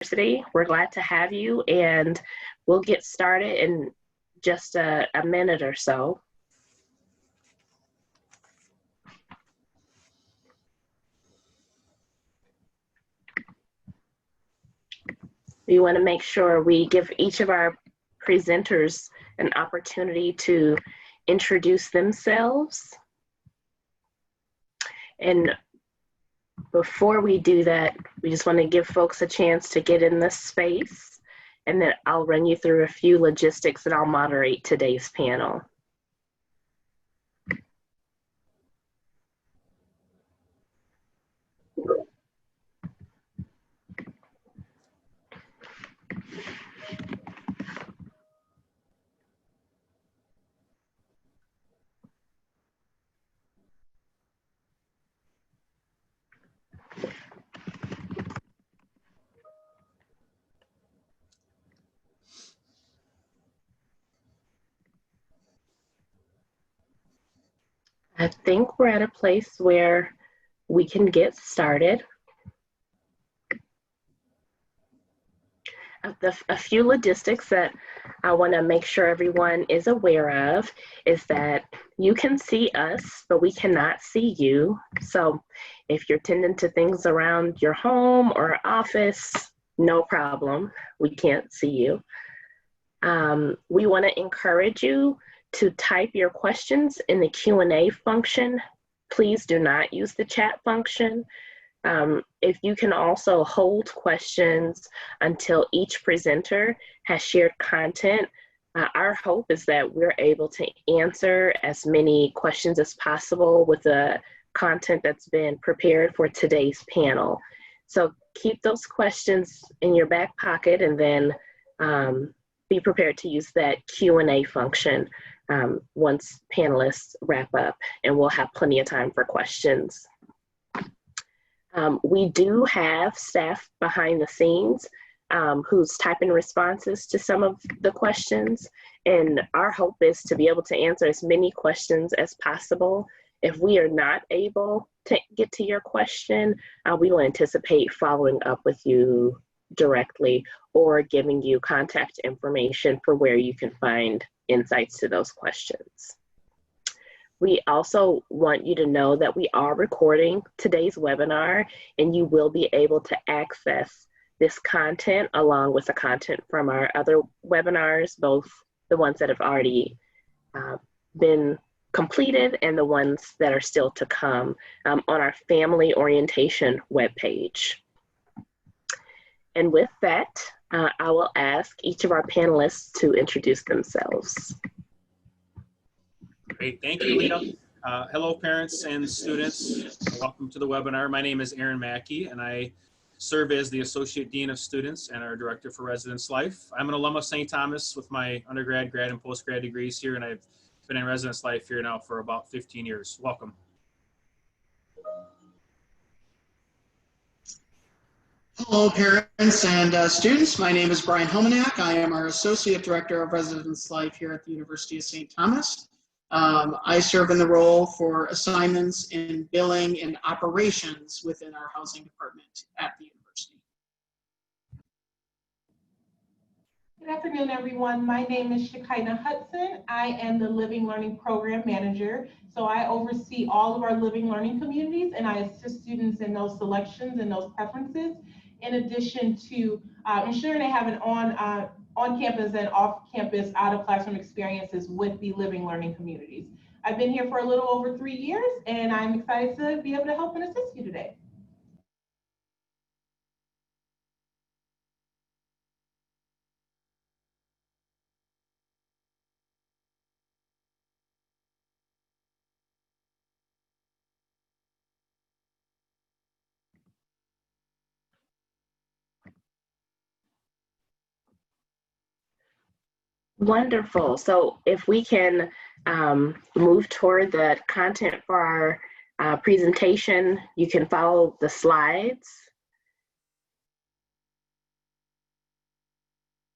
University. We're glad to have you, and we'll get started in just a minute or so. We want to make sure we give each of our presenters an opportunity to introduce themselves. And before we do that, we just want to give folks a chance to get in this space, and then I'll run you through a few logistics and I'll moderate today's panel. I think we're at a place where we can get started. A few logistics that I want to make sure everyone is aware of is that you can see us, but we cannot see you. So if you're tending to things around your home or office, no problem. We can't see you. We want to encourage you to type your questions in the Q&A function. Please do not use the chat function. If you can also hold questions until each presenter has shared content, our hope is that we're able to answer as many questions as possible with the content that's been prepared for today's panel. So keep those questions in your back pocket, and then be prepared to use that Q&A function once panelists wrap up, and we'll have plenty of time for questions. We do have staff behind the scenes who's typing responses to some of the questions, and our hope is to be able to answer as many questions as possible. If we are not able to get to your question, we will anticipate following up with you directly or giving you contact information for where you can find insights to those questions. We also want you to know that we are recording today's webinar, and you will be able to access this content along with the content from our other webinars, both the ones that have already been completed and the ones that are still to come on our family orientation webpage. And with that, I will ask each of our panelists to introduce themselves. Great, thank you, Leah. Hello, parents and students. Welcome to the webinar. My name is Aaron Mackey, and I serve as the Associate Dean of Students and our Director for Residence Life. I'm an alum of St. Thomas with my undergrad, grad, and postgrad degrees here, and I've been in residence life here now for about 15 years. Welcome. Hello, parents and students. My name is Brian Helmanack. I am our Associate Director of Residence Life here at the University of St. Thomas. I serve in the role for assignments in billing and operations within our housing department at the university. Good afternoon, everyone. My name is Shekinah Hudson. I am the Living Learning Program Manager. So I oversee all of our living learning communities, and I assist students in those selections and those preferences, in addition to ensuring they have an on-campus and off-campus out-of-classroom experiences with the living learning communities. I've been here for a little over 3 years, and I'm excited to be able to help and assist you today. Wonderful. So if we can move toward the content for our presentation, you can follow the slides.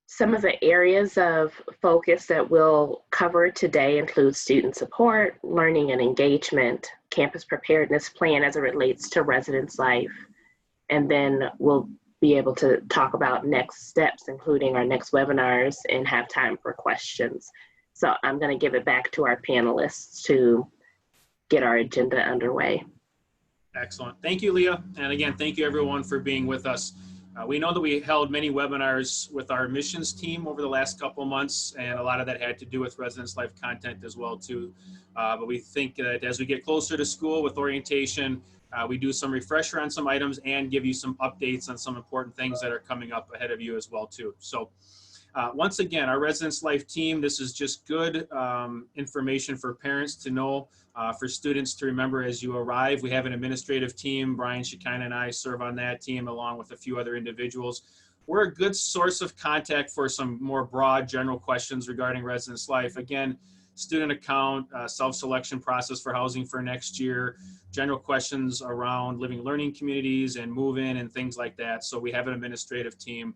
Some of the areas of focus that we'll cover today include student support, learning and engagement, campus preparedness plan as it relates to residence life, and then we'll be able to talk about next steps, including our next webinars, and have time for questions. So I'm going to give it back to our panelists to get our agenda underway. Excellent. Thank you, Leah. And again, thank you everyone for being with us. We know that we held many webinars with our admissions team over the last couple of months, and a lot of that had to do with Residence Life content as well too. But we think that as we get closer to school with orientation, we do some refresher on some items and give you some updates on some important things that are coming up ahead of you as well too. So once again, our Residence Life team, this is just good information for parents to know, for students to remember as you arrive. We have an administrative team. Brian, Shekinah, and I serve on that team along with a few other individuals. We're a good source of contact for some more broad general questions regarding Residence Life. Again, student account, self-selection process for housing for next year, general questions around living learning communities and move-in and things like that. So we have an administrative team.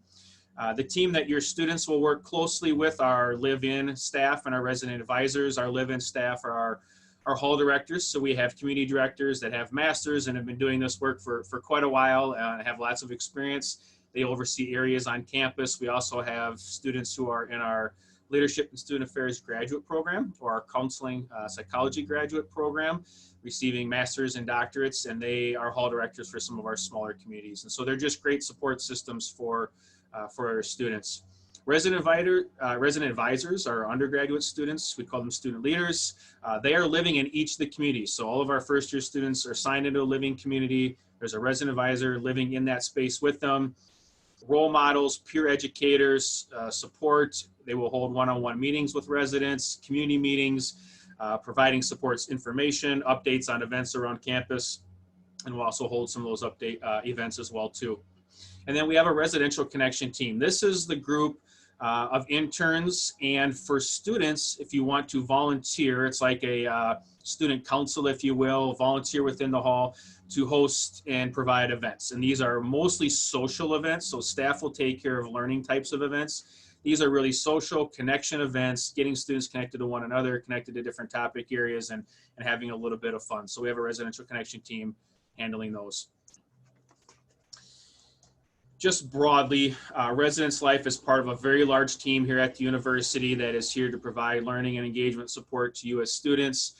The team that your students will work closely with are live-in staff and our resident advisors. Our live-in staff are our hall directors. So we have community directors that have masters and have been doing this work for quite a while and have lots of experience. They oversee areas on campus. We also have students who are in our Leadership and Student Affairs graduate program or our Counseling Psychology graduate program, receiving masters and doctorates, and they are hall directors for some of our smaller communities. And so they're just great support systems for our students. Resident advisors are undergraduate students. We call them student leaders. They are living in each of the communities. So all of our first year students are signed into a living community. There's a resident advisor living in that space with them. Role models, peer educators, support. They will hold one-on-one meetings with residents, community meetings, providing supports information, updates on events around campus, and we'll also hold some of those update events as well too. And then we have a residential connection team. This is the group of interns, and for students, if you want to volunteer, it's like a student council, if you will, volunteer within the hall to host and provide events. And these are mostly social events, so staff will take care of learning types of events. These are really social connection events, getting students connected to one another, connected to different topic areas, and having a little bit of fun. So we have a residential connection team handling those. Just broadly, Residence Life is part of a very large team here at the university that is here to provide learning and engagement support to you as students.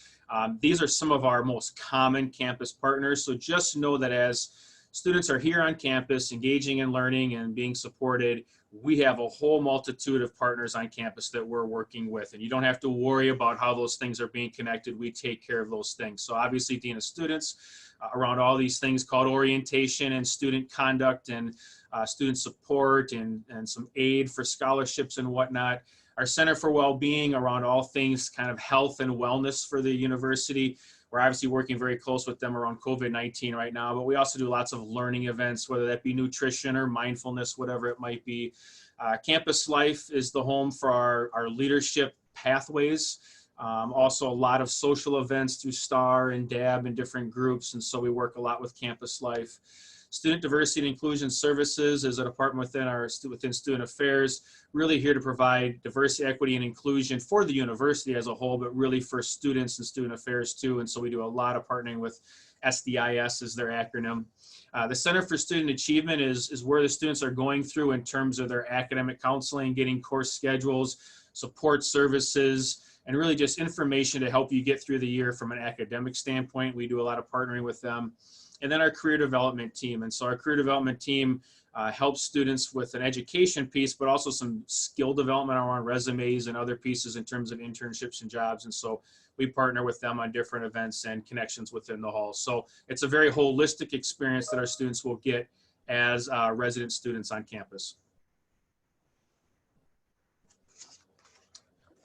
These are some of our most common campus partners. So just know that as students are here on campus, engaging in learning and being supported, we have a whole multitude of partners on campus that we're working with. And you don't have to worry about how those things are being connected. We take care of those things. So obviously, Dean of Students, around all these things called orientation and student conduct and student support and some aid for scholarships and whatnot. Our Center for Wellbeing around all things kind of health and wellness for the university. We're obviously working very close with them around COVID-19 right now, but we also do lots of learning events, whether that be nutrition or mindfulness, whatever it might be. Campus Life is the home for our leadership pathways. Also a lot of social events through STAR and DAB and different groups, and so we work a lot with Campus Life. Student Diversity and Inclusion Services is a department within Student Affairs, really here to provide diversity, equity, and inclusion for the university as a whole, but really for students and student affairs too. And so we do a lot of partnering with SDIS is their acronym. The Center for Student Achievement is where the students are going through in terms of their academic counseling, getting course schedules, support services, and really just information to help you get through the year from an academic standpoint. We do a lot of partnering with them. And then our career development team. And so our career development team helps students with an education piece, but also some skill development around resumes and other pieces in terms of internships and jobs. And so we partner with them on different events and connections within the hall. So it's a very holistic experience that our students will get as resident students on campus.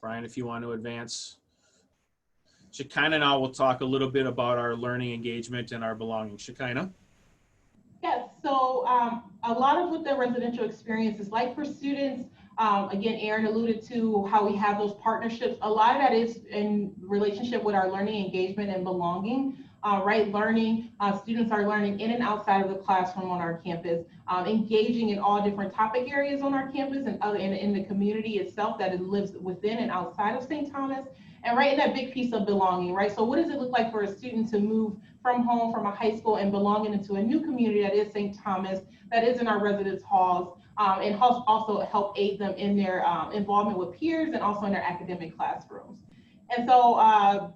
Brian, if you want to advance. Shekinah and I will talk a little bit about our learning engagement and our belonging. Shekinah? Yes, so a lot of what the residential experience is like for students, again, Aaron alluded to how we have those partnerships. A lot of that is in relationship with our learning engagement and belonging. right? Learning, students are learning in and outside of the classroom on our campus, engaging in all different topic areas on our campus and in the community itself that it lives within and outside of St. Thomas. And right in that big piece of belonging, right? So what does it look like for a student to move from home, from a high school, and belonging into a new community that is St. Thomas, that is in our residence halls, and also help aid them in their involvement with peers and also in their academic classrooms. And so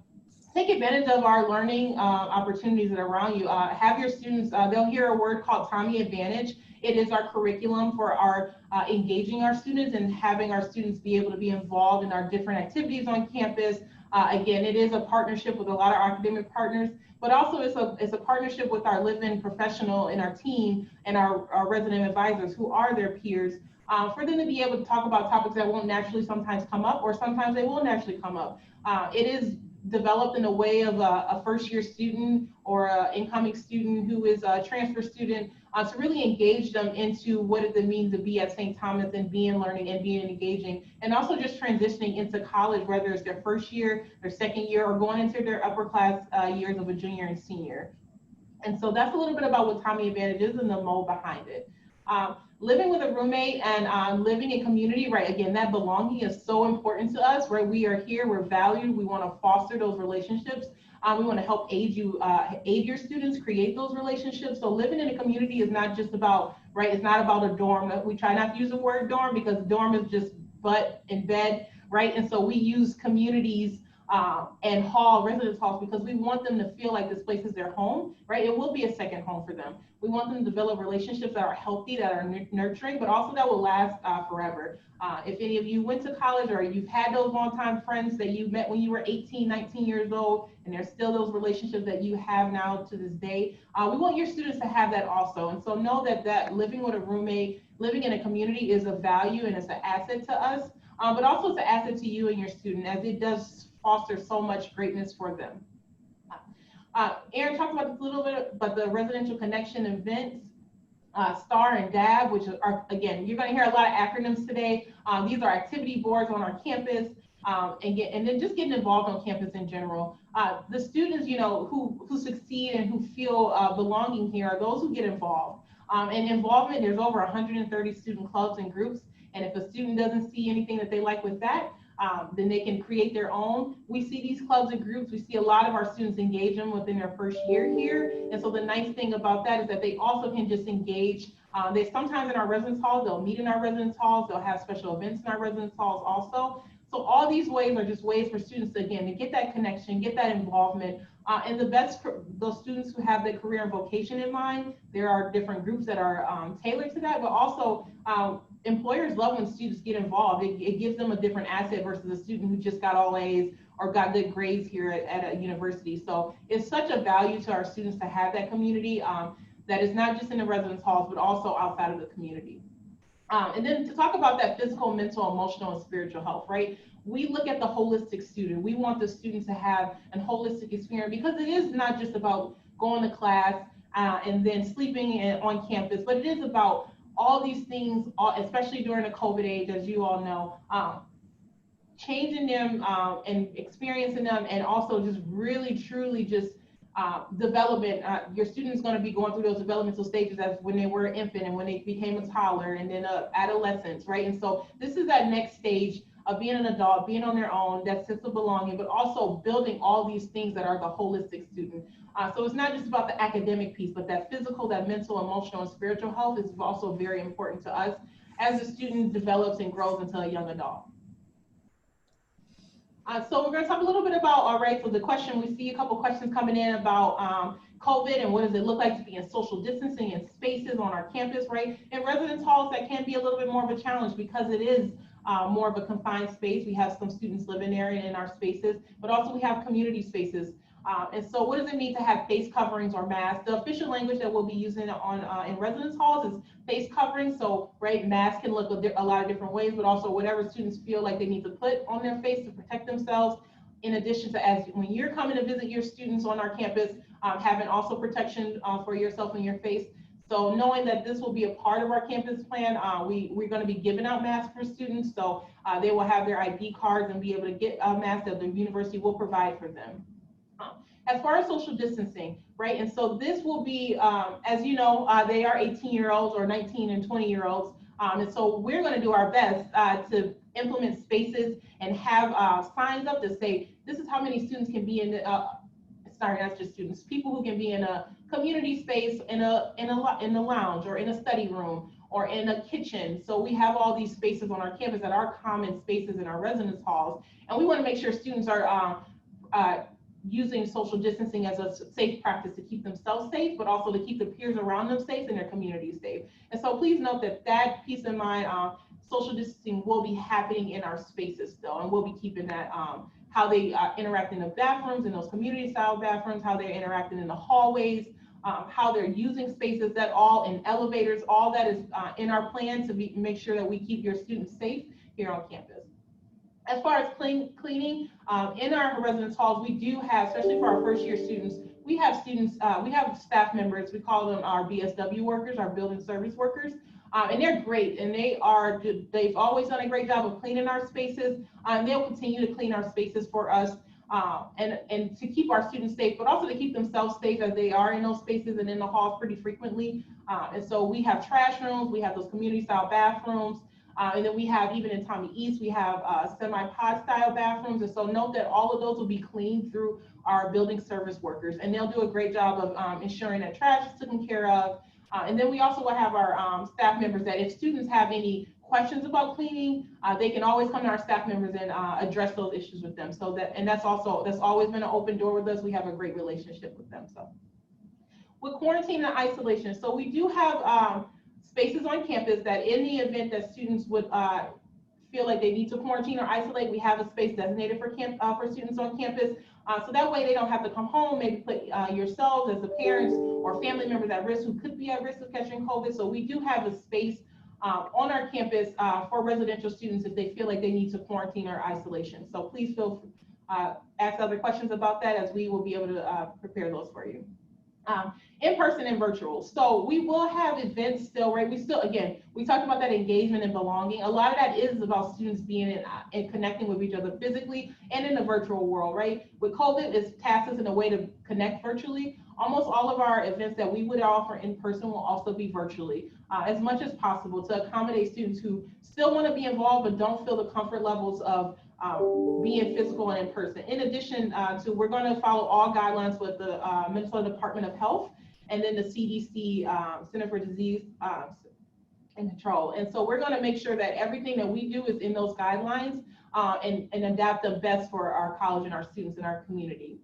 take advantage of our learning opportunities that are around you. Have your students, they'll hear a word called Tommy Advantage. It is our curriculum for our engaging our students and having our students be able to be involved in our different activities on campus. Again, it is a partnership with a lot of academic partners, but also it's a partnership with our live-in professional in our team and our resident advisors who are their peers, for them to be able to talk about topics that won't naturally sometimes come up, or sometimes they will naturally come up. It is developed in a way of a first-year student or an incoming student who is a transfer student, to really engage them into what it means to be at St. Thomas and being learning and being engaging, and also just transitioning into college, whether it's their first year, their second year, or going into their upper class years of a junior and senior. And so that's a little bit about what Tommy Advantage is and the mold behind it. Living with a roommate and living in community, right? Again, that belonging is so important to us, right? We are here, we're valued, we want to foster those relationships. We want to help aid your students create those relationships. So living in a community is not just about, right? It's not about a dorm. We try not to use the word dorm because dorm is just butt and bed, right? And so we use communities and residence halls, because we want them to feel like this place is their home, right? It will be a second home for them. We want them to develop relationships that are healthy, that are nurturing, but also that will last forever. If any of you went to college or you've had those longtime friends that you met when you were 18, 19 years old, and there's still those relationships that you have now to this day, we want your students to have that also. And so know that living with a roommate, living in a community is a value and it's an asset to us, but also it's an asset to you and your student, as it does foster so much greatness for them. Aaron talked about this a little bit, but the residential connection events, STAR and DAB, which are, again, you're going to hear a lot of acronyms today. These are activity boards on our campus, and then just getting involved on campus in general. The students, who succeed and who feel belonging here are those who get involved. And involvement, there's over 130 student clubs and groups, and if a student doesn't see anything that they like with that, then they can create their own. We see these clubs and groups, we see a lot of our students engage them within their first year here. And so the nice thing about that is that they also can just engage. They sometimes in our residence halls, they'll meet in our residence halls, they'll have special events in our residence halls also. So all these ways are just ways for students, again, to get that connection, get that involvement. And the best for those students who have the career and vocation in mind, there are different groups that are tailored to that, but also employers love when students get involved. It gives them a different asset versus a student who just got all A's or got good grades here at a university. So it's such a value to our students to have that community that is not just in the residence halls, but also outside of the community. And then to talk about that physical, mental, emotional, and spiritual health, right? We look at the holistic student. We want the students to have a holistic experience, because it is not just about going to class and then sleeping on campus, but it is about all these things, especially during the COVID age, as you all know, changing them and experiencing them, and also just really, truly just development. Your student's going to be going through those developmental stages as when they were an infant and when they became a toddler and then adolescence, right? And so this is that next stage of being an adult, being on their own, that sense of belonging, but also building all these things that are the holistic student. So it's not just about the academic piece, but that physical, that mental, emotional, and spiritual health is also very important to us as the student develops and grows into a young adult. So we're going to talk a little bit about, all right, so the question, we see a couple questions coming in about COVID and what does it look like to be in social distancing in spaces on our campus, right? In residence halls, that can be a little bit more of a challenge because it is more of a confined space. We have some students living there and in our spaces, but also we have community spaces. And so what does it mean to have face coverings or masks? The official language that we'll be using on in residence halls is face covering. So, right, masks can look a lot of different ways, but also whatever students feel like they need to put on their face to protect themselves. In addition to, as when you're coming to visit your students on our campus, having also protection for yourself and your face. So knowing that this will be a part of our campus plan, we're going to be giving out masks for students. So they will have their ID cards and be able to get a mask that the university will provide for them. As far as social distancing, right? And so this will be, as you know, they are 18-year-olds or 19 and 20-year-olds. And so we're going to do our best to implement spaces and have signs up to say, this is how many students can be in the, sorry, not just students, people who can be in a community space, in a lounge, or in a study room, or in a kitchen. So we have all these spaces on our campus that are common spaces in our residence halls. And we want to make sure students are using social distancing as a safe practice to keep themselves safe, but also to keep the peers around them safe and their communities safe. And so please note that that piece of mind, social distancing will be happening in our spaces still, and we'll be keeping that, how they interact in the bathrooms, in those community style bathrooms, how they're interacting in the hallways, how they're using spaces, that all in elevators, all that is in our plan to make sure that we keep your students safe here on campus. As far as cleaning, in our residence halls, we do have, especially for our first year students, we have staff members, we call them our BSW workers, our building service workers, and they're great, and they've always done a great job of cleaning our spaces, and they'll continue to clean our spaces for us, and to keep our students safe, but also to keep themselves safe as they are in those spaces and in the halls pretty frequently. And so we have trash rooms, we have those community style bathrooms, and then we have, even in Tommy East, we have semi-pod style bathrooms. And so note that all of those will be cleaned through our building service workers, and they'll do a great job of ensuring that trash is taken care of. And then we also will have our staff members that if students have any questions about cleaning, they can always come to our staff members and address those issues with them. So that's always been an open door with us. We have a great relationship with them. So with quarantine and isolation, so we do have spaces on campus that in the event that students would feel like they need to quarantine or isolate, we have a space designated for students on campus. So that way they don't have to come home, maybe put yourselves as the parents or family members at risk who could be at risk of catching COVID. So we do have a space on our campus for residential students if they feel like they need to quarantine or isolation. So please feel ask other questions about that, as we will be able to prepare those for you. In person and virtual. So we will have events still, right? Again, we talked about that engagement and belonging. A lot of that is about students being in and connecting with each other physically and in the virtual world, right? With COVID, it's tasked us in a way to connect virtually. Almost all of our events that we would offer in person will also be virtually, as much as possible, to accommodate students who still want to be involved but don't feel the comfort levels of being physical and in person. In addition to, we're going to follow all guidelines with the Minnesota Department of Health and then the CDC, Center for Disease and Control. And so we're going to make sure that everything that we do is in those guidelines and adapt them best for our college and our students in our community.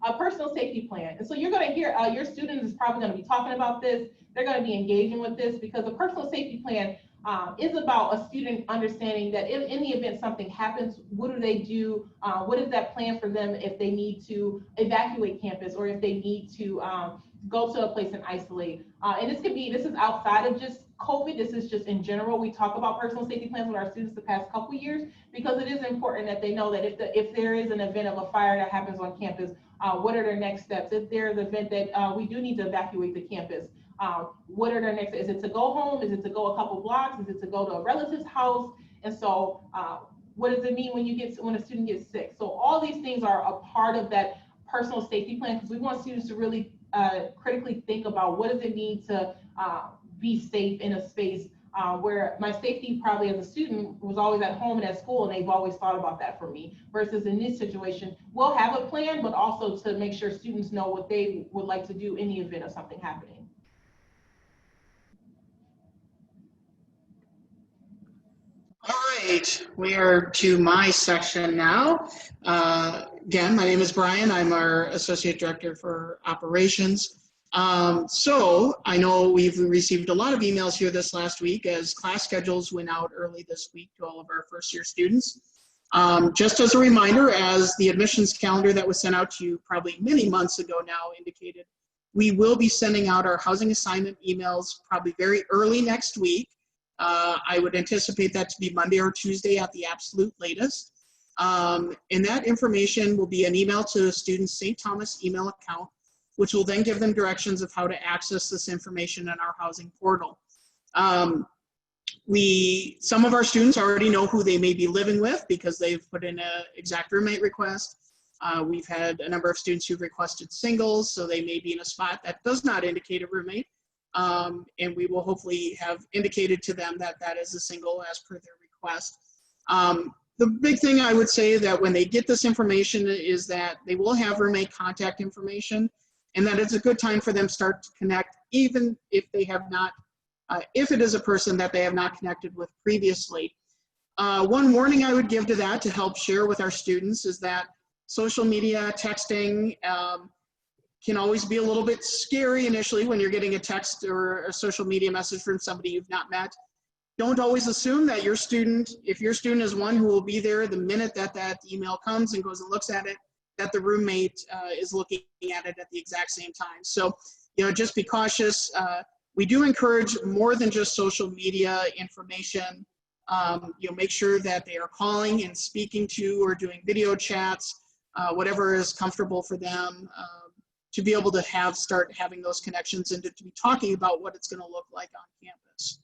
A personal safety plan. And so you're going to hear, your students is probably going to be talking about this. They're going to be engaging with this, because a personal safety plan is about a student understanding that if in the event something happens, what do they do? What is that plan for them if they need to evacuate campus, or if they need to go to a place and isolate? And this is outside of just COVID. This is just in general. We talk about personal safety plans with our students the past couple of years, because it is important that they know that if there is an event of a fire that happens on campus, what are their next steps? If there's an event that we do need to evacuate the campus, what are their next? Is it to go home? Is it to go a couple blocks? Is it to go to a relative's house? And so what does it mean when a student gets sick? So all these things are a part of that personal safety plan, because we want students to really critically think about what does it mean to be safe in a space where my safety probably as a student was always at home and at school, and they've always thought about that for me, versus in this situation, we'll have a plan, but also to make sure students know what they would like to do in the event of something happening. All right, we are to my section now. Again, my name is Brian. I'm our Associate Director for Operations. So I know we've received a lot of emails here this last week as class schedules went out early this week to all of our first year students. Just as a reminder, as the admissions calendar that was sent out to you probably many months ago now indicated, we will be sending out our housing assignment emails probably very early next week. I would anticipate that to be Monday or Tuesday at the absolute latest. And that information will be an email to the student's St. Thomas email account, which will then give them directions of how to access this information in our housing portal. Some of our students already know who they may be living with because they've put in an exact roommate request. We've had a number of students who've requested singles, so they may be in a spot that does not indicate a roommate. And we will hopefully have indicated to them that that is a single as per their request. The big thing I would say that when they get this information is that they will have roommate contact information, and that it's a good time for them to start to connect, even if they have not, if it is a person that they have not connected with previously. One warning I would give to that to help share with our students is that social media, texting, can always be a little bit scary initially when you're getting a text or a social media message from somebody you've not met. Don't always assume that your student, if your student is one who will be there the minute that that email comes and goes and looks at it, that the roommate is looking at it at the exact same time. So, you know, just be cautious. We do encourage more than just social media information. You know, make sure that they are calling and speaking to or doing video chats, whatever is comfortable for them, to be able to start having those connections and to be talking about what it's going to look like on campus.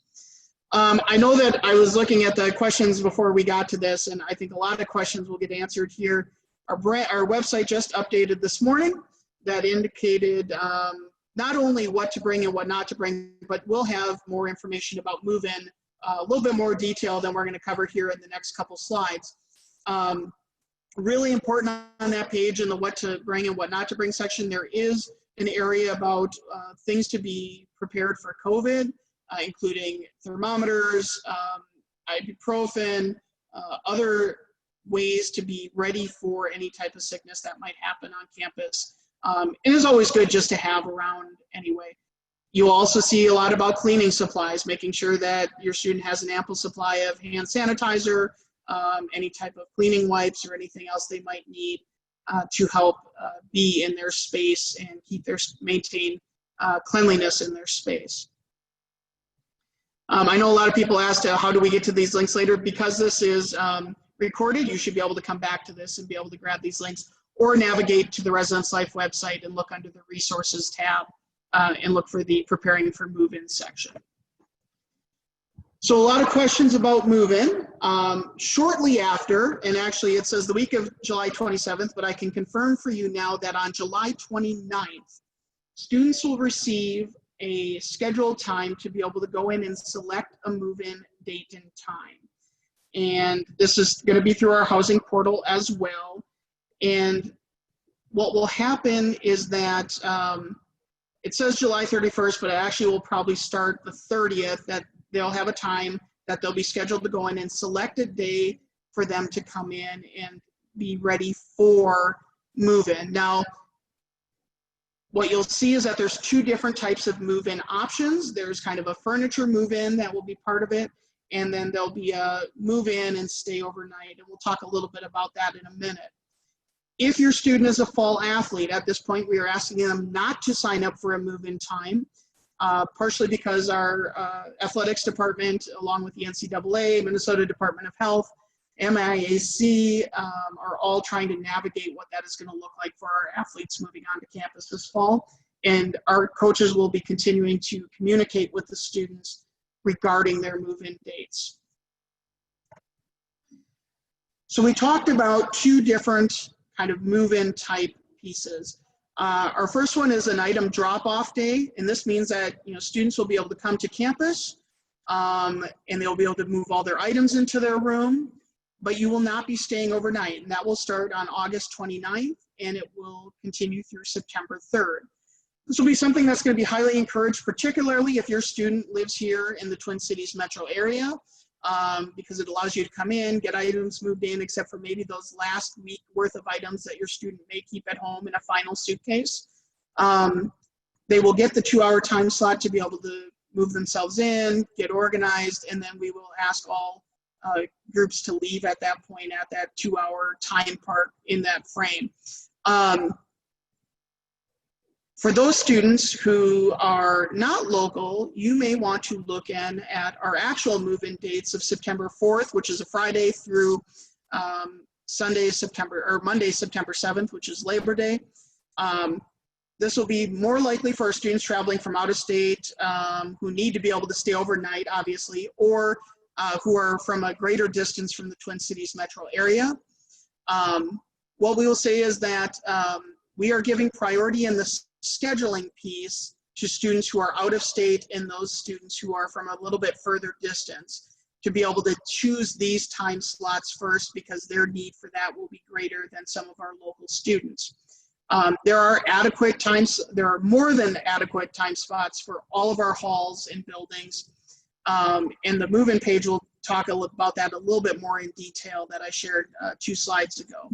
I know that I was looking at the questions before we got to this, and I think a lot of questions will get answered here. Our website just updated this morning that indicated not only what to bring and what not to bring, but we'll have more information about move-in, a little bit more detail than we're going to cover here in the next couple slides. Really important on that page in the what to bring and what not to bring section, there is an area about things to be prepared for COVID, including thermometers, ibuprofen, other ways to be ready for any type of sickness that might happen on campus. It is always good just to have around anyway. You'll also see a lot about cleaning supplies, making sure that your student has an ample supply of hand sanitizer, any type of cleaning wipes or anything else they might need to help be in their space and maintain cleanliness in their space. I know a lot of people asked how do we get to these links later. Because this is recorded, you should be able to come back to this and be able to grab these links or navigate to the Residence Life website and look under the resources tab and look for the preparing for move-in section. So a lot of questions about move-in. Shortly after, and actually it says the week of July 27th, but I can confirm for you now that on July 29th, students will receive a scheduled time to be able to go in and select a move-in date and time. And this is going to be through our housing portal as well. And what will happen is that it says July 31st, but it actually will probably start the 30th, that they'll have a time that they'll be scheduled to go in and select a day for them to come in and be ready for move-in. Now, what you'll see is that there's two different types of move-in options. There's kind of a furniture move-in that will be part of it, and then there'll be a move-in and stay overnight, and we'll talk a little bit about that in a minute. If your student is a fall athlete, at this point we are asking them not to sign up for a move-in time, partially because our athletics department, along with the NCAA, Minnesota Department of Health, MIAC, are all trying to navigate what that is going to look like for our athletes moving on to campus this fall. And our coaches will be continuing to communicate with the students regarding their move-in dates. So we talked about two different kind of move-in type pieces. Our first one is an item drop-off day, and this means that students will be able to come to campus and they'll be able to move all their items into their room, but you will not be staying overnight, and that will start on August 29th and it will continue through September 3rd. This will be something that's going to be highly encouraged, particularly if your student lives here in the Twin Cities metro area, because it allows you to come in, get items moved in, except for maybe those last week worth of items that your student may keep at home in a final suitcase. They will get the 2-hour time slot to be able to move themselves in, get organized, and then we will ask all groups to leave at that point at that 2-hour time part in that frame. For those students who are not local, you may want to look in at our actual move-in dates of September 4th, which is a Friday, through Monday, September 7th, which is Labor Day. This will be more likely for our students traveling from out of state who need to be able to stay overnight, obviously, or who are from a greater distance from the Twin Cities metro area. what we will say is that we are giving priority in the scheduling piece to students who are out of state and those students who are from a little bit further distance to be able to choose these time slots first, because their need for that will be greater than some of our local students. There are more than adequate time spots for all of our halls and buildings. And the move-in page will talk about that a little bit more in detail that I shared 2 slides ago.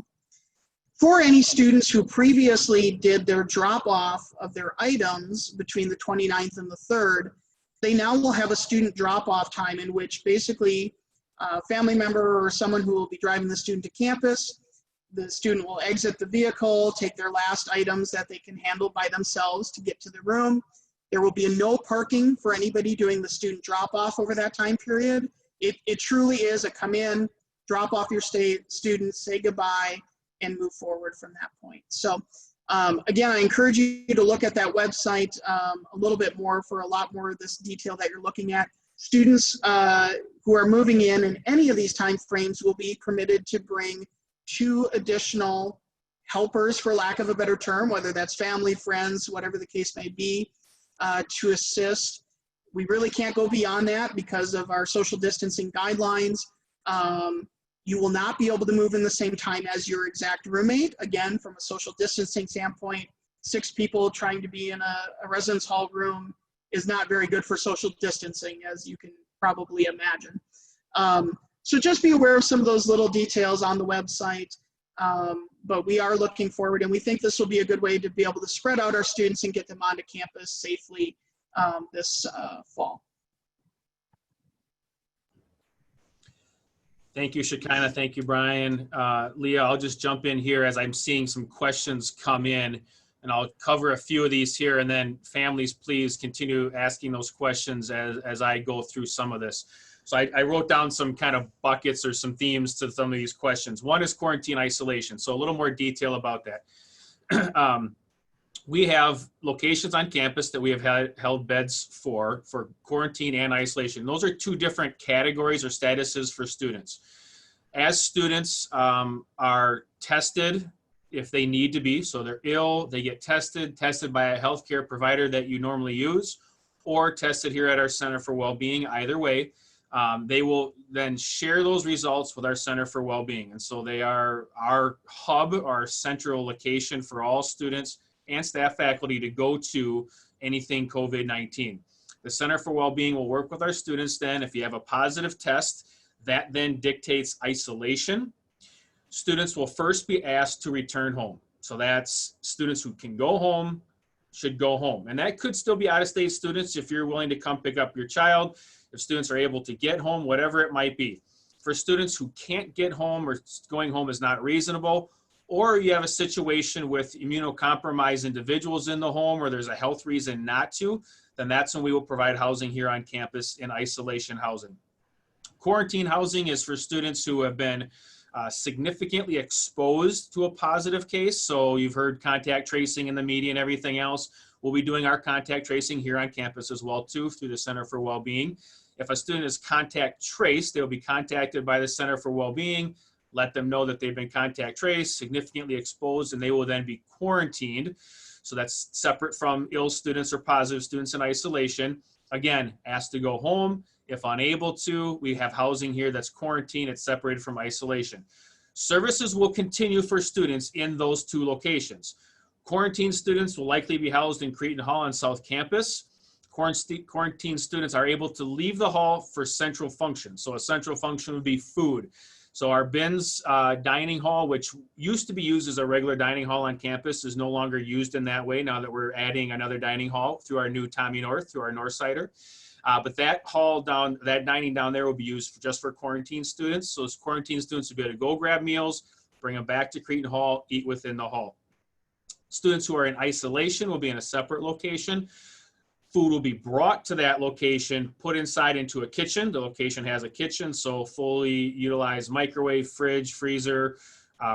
For any students who previously did their drop-off of their items between the 29th and the 3rd, they now will have a student drop-off time in which basically a family member or someone who will be driving the student to campus, the student will exit the vehicle, take their last items that they can handle by themselves to get to the room. There will be no parking for anybody doing the student drop-off over that time period. It truly is a come in, drop off your students, say goodbye, and move forward from that point. So again, I encourage you to look at that website a little bit more for a lot more of this detail that you're looking at. Students who are moving in any of these time frames will be permitted to bring 2 additional helpers, for lack of a better term, whether that's family, friends, whatever the case may be, to assist. We really can't go beyond that because of our social distancing guidelines. You will not be able to move in the same time as your exact roommate. Again, from a social distancing standpoint, 6 people trying to be in a residence hall room is not very good for social distancing, as you can probably imagine. So just be aware of some of those little details on the website. But we are looking forward, and we think this will be a good way to be able to spread out our students and get them onto campus safely this fall. Thank you, Shekinah. Thank you, Brian. Leah, I'll just jump in here as I'm seeing some questions come in, and I'll cover a few of these here, and then families, please continue asking those questions as I go through some of this. So I wrote down some kind of buckets or some themes to some of these questions. One is quarantine isolation. So a little more detail about that. We have locations on campus that we have held beds for quarantine and isolation. Those are 2 different categories or statuses for students. As students are tested if they need to be, so they're ill, they get tested by a healthcare provider that you normally use, or tested here at our Center for Wellbeing, either way. They will then share those results with our Center for Wellbeing. And so they are our hub, our central location for all students and staff faculty to go to anything COVID-19. The Center for Wellbeing will work with our students then. If you have a positive test, that then dictates isolation. Students will first be asked to return home. So that's students who can go home, should go home. And that could still be out-of-state students if you're willing to come pick up your child, if students are able to get home, whatever it might be. For students who can't get home or going home is not reasonable, or you have a situation with immunocompromised individuals in the home or there's a health reason not to, then that's when we will provide housing here on campus in isolation housing. Quarantine housing is for students who have been significantly exposed to a positive case. So you've heard contact tracing in the media and everything else. We'll be doing our contact tracing here on campus as well too through the Center for Wellbeing. If a student is contact traced, they'll be contacted by the Center for Wellbeing, let them know that they've been contact traced, significantly exposed, and they will then be quarantined. So that's separate from ill students or positive students in isolation. Again, asked to go home. If unable to, we have housing here that's quarantined. It's separated from isolation. Services will continue for students in those 2 locations. Quarantine students will likely be housed in Cretin Hall on South Campus. Quarantine students are able to leave the hall for central function. So a central function would be food. So our Bins dining hall, which used to be used as a regular dining hall on campus, is no longer used in that way now that we're adding another dining hall through our new Tommy North, through our Northsider. But that hall down, that dining down there will be used just for quarantine students. So those quarantine students will be able to go grab meals, bring them back to Cretin Hall, eat within the hall. Students who are in isolation will be in a separate location. Food will be brought to that location, put inside into a kitchen. The location has a kitchen, so fully utilized microwave, fridge, freezer,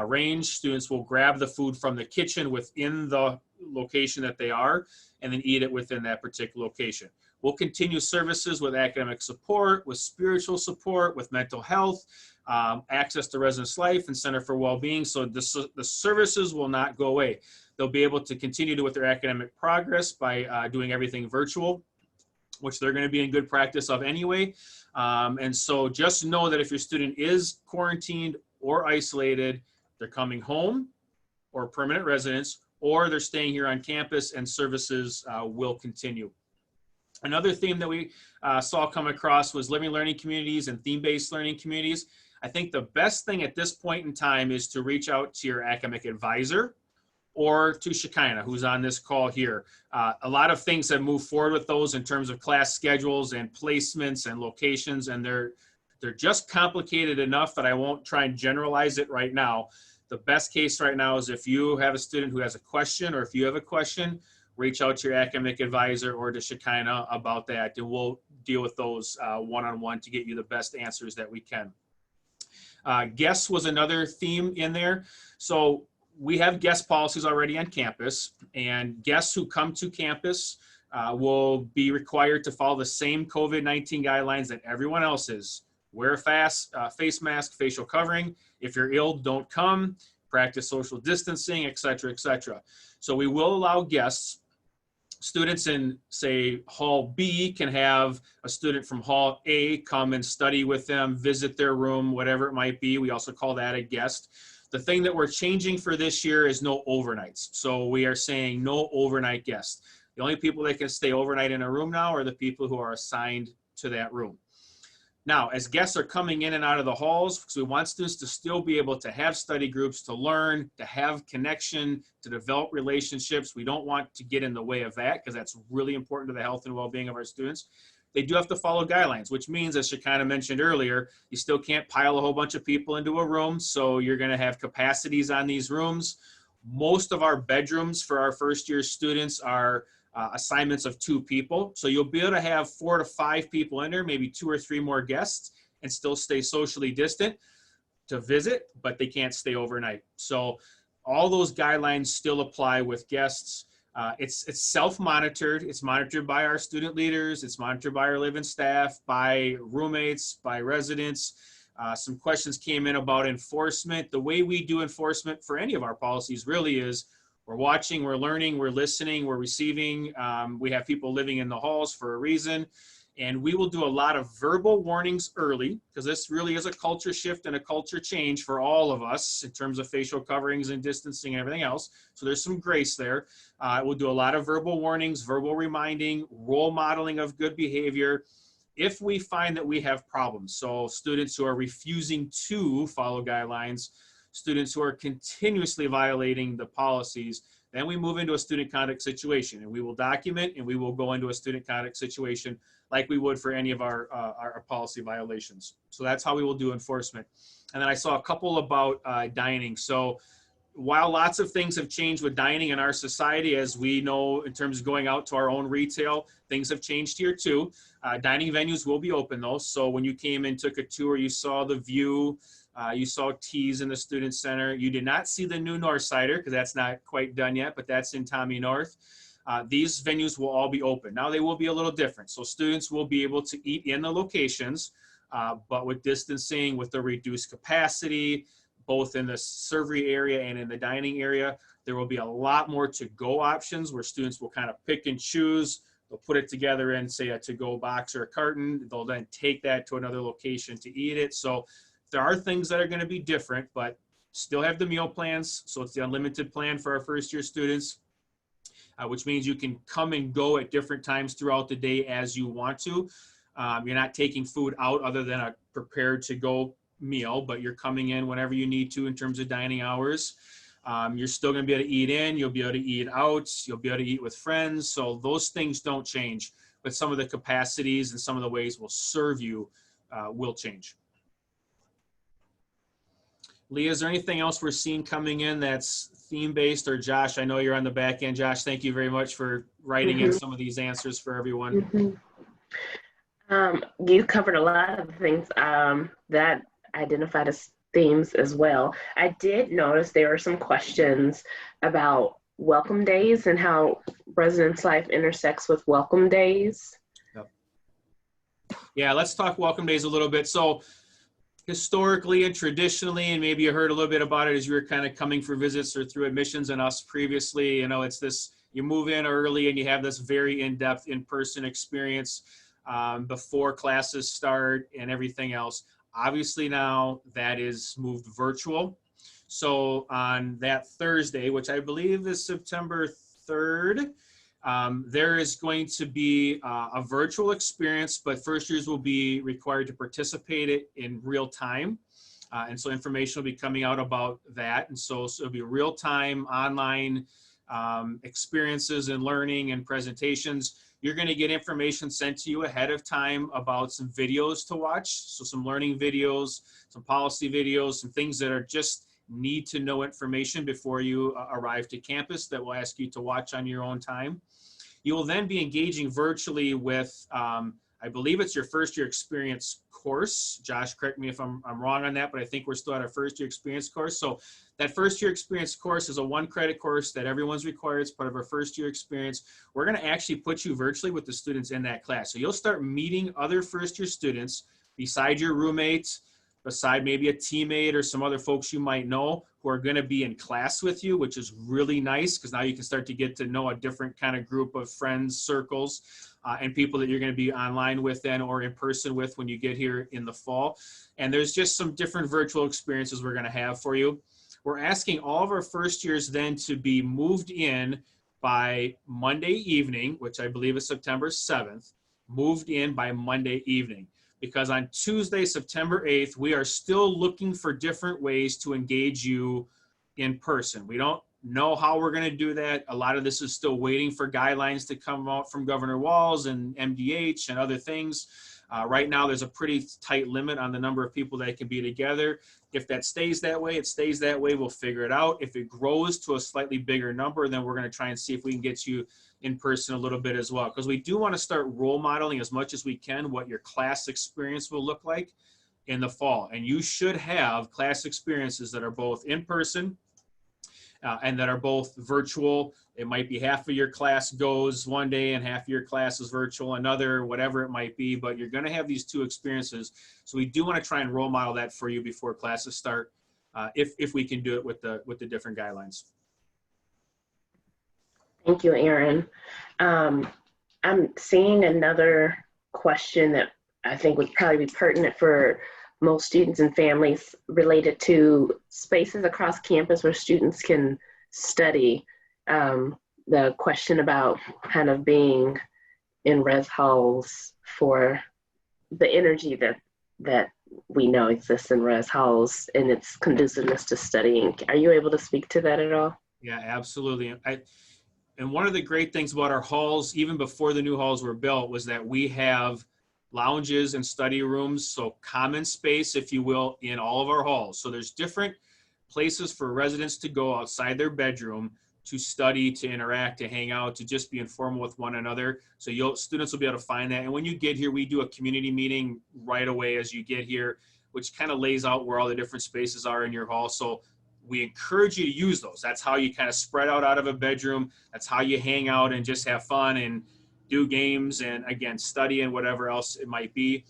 range. Students will grab the food from the kitchen within the location that they are, and then eat it within that particular location. We'll continue services with academic support, with spiritual support, with mental health, access to Residence Life and Center for Wellbeing. So the services will not go away. They'll be able to continue with their academic progress by doing everything virtual, which they're going to be in good practice of anyway. And so just know that if your student is quarantined or isolated, they're coming home or permanent residence, or they're staying here on campus, and services will continue. Another theme that we saw come across was living learning communities and theme-based learning communities. I think the best thing at this point in time is to reach out to your academic advisor or to Shekinah, who's on this call here. A lot of things have moved forward with those in terms of class schedules and placements and locations, and they're just complicated enough that I won't try and generalize it right now. The best case right now is if you have a student who has a question, or if you have a question, reach out to your academic advisor or to Shekinah about that, and we'll deal with those one-on-one to get you the best answers that we can. Guests was another theme in there. So we have guest policies already on campus, and guests who come to campus will be required to follow the same COVID-19 guidelines that everyone else is. Wear a face mask, facial covering. If you're ill, don't come. Practice social distancing, et cetera, et cetera. So we will allow guests. Students in, say, Hall B can have a student from Hall A come and study with them, visit their room, whatever it might be. We also call that a guest. The thing that we're changing for this year is no overnights. So we are saying no overnight guests. The only people that can stay overnight in a room now are the people who are assigned to that room. Now, as guests are coming in and out of the halls, because we want students to still be able to have study groups, to learn, to have connection, to develop relationships. We don't want to get in the way of that, because that's really important to the health and well-being of our students. They do have to follow guidelines, which means, as Shekinah mentioned earlier, you still can't pile a whole bunch of people into a room. So you're going to have capacities on these rooms. Most of our bedrooms for our first-year students are assignments of 2 people. So you'll be able to have 4 to 5 people in there, maybe 2 or 3 more guests, and still stay socially distant to visit, but they can't stay overnight. So all those guidelines still apply with guests. It's self-monitored. It's monitored by our student leaders. It's monitored by our live-in staff, by roommates, by residents. Some questions came in about enforcement. The way we do enforcement for any of our policies really is we're watching, we're learning, we're listening, we're receiving. We have people living in the halls for a reason. And we will do a lot of verbal warnings early, because this really is a culture shift and a culture change for all of us in terms of facial coverings and distancing and everything else. So there's some grace there. We'll do a lot of verbal warnings, verbal reminding, role modeling of good behavior if we find that we have problems. So students who are refusing to follow guidelines, students who are continuously violating the policies, then we move into a student conduct situation, and we will document, and we will go into a student conduct situation like we would for any of our policy violations. So that's how we will do enforcement. And then I saw a couple about dining. So while lots of things have changed with dining in our society, as we know in terms of going out to our own retail, things have changed here too. Dining venues will be open though. So when you came and took a tour, you saw the view, you saw Teas in the Student Center. You did not see the new Northsider, because that's not quite done yet, but that's in Tommy North. These venues will all be open. Now they will be a little different. So students will be able to eat in the locations, but with distancing, with the reduced capacity, both in the servery area and in the dining area. There will be a lot more to-go options where students will kind of pick and choose. They'll put it together in, say, a to-go box or a carton. They'll then take that to another location to eat it. So there are things that are going to be different, but still have the meal plans. So it's the unlimited plan for our first-year students, which means you can come and go at different times throughout the day as you want to. You're not taking food out other than a prepared to-go meal, but you're coming in whenever you need to in terms of dining hours. You're still going to be able to eat in, you'll be able to eat out, you'll be able to eat with friends. So those things don't change, but some of the capacities and some of the ways we'll serve you will change. Leah, is there anything else we're seeing coming in that's theme-based? Or Josh, I know you're on the back end. Josh, thank you very much for writing in some of these answers for everyone. You covered a lot of things that identified as themes as well. I did notice there were some questions about welcome days and how Residence Life intersects with welcome days. Yeah, let's talk welcome days a little bit. So historically and traditionally, and maybe you heard a little bit about it as you were kind of coming for visits or through admissions and us previously, it's this, you move in early and you have this very in-depth in-person experience before classes start and everything else. Obviously now that is moved virtual. So on that Thursday, which I believe is September 3rd, there is going to be a virtual experience, but first years will be required to participate in real time. And so information will be coming out about that. And so it'll be real time online experiences and learning and presentations. You're going to get information sent to you ahead of time about some videos to watch. So some learning videos, some policy videos, some things that are just need to know information before you arrive to campus that we'll ask you to watch on your own time. You will then be engaging virtually with, I believe it's your first year experience course. Josh, correct me if I'm wrong on that, but I think we're still at our first year experience course. So that first year experience course is a 1-credit course that everyone's required. It's part of our first year experience. We're going to actually put you virtually with the students in that class. So you'll start meeting other first year students beside your roommates, beside maybe a teammate or some other folks you might know who are going to be in class with you, which is really nice because now you can start to get to know a different kind of group of friends, circles, and people that you're going to be online with then or in person with when you get here in the fall. And there's just some different virtual experiences we're going to have for you. We're asking all of our first years then to be moved in by Monday evening, which I believe is September 7th, moved in by Monday evening. Because on Tuesday, September 8th, we are still looking for different ways to engage you in person. We don't know how we're going to do that. A lot of this is still waiting for guidelines to come out from Governor Walz and MDH and other things. Right now, there's a pretty tight limit on the number of people that can be together. If that stays that way, it stays that way. We'll figure it out. If it grows to a slightly bigger number, then we're going to try and see if we can get you in person a little bit as well, because we do want to start role modeling as much as we can what your class experience will look like in the fall. And you should have class experiences that are both in person and that are both virtual. It might be half of your class goes one day and half of your class is virtual another, whatever it might be, but you're going to have these two experiences. So we do want to try and role model that for you before classes start, if we can do it with the different guidelines. Thank you, Aaron. I'm seeing another question that I think would probably be pertinent for most students and families related to spaces across campus where students can study. The question about kind of being in res halls for the energy that we know exists in res halls and its conduciveness to studying. Are you able to speak to that at all? Yeah, absolutely. And one of the great things about our halls, even before the new halls were built, was that we have lounges and study rooms, so common space, if you will, in all of our halls. So there's different places for residents to go outside their bedroom to study, to interact, to hang out, to just be informal with one another. So students will be able to find that. And when you get here, we do a community meeting right away as you get here, which kind of lays out where all the different spaces are in your hall. So we encourage you to use those. That's how you kind of spread out of a bedroom. That's how you hang out and just have fun and do games and, again, study and whatever else it might be.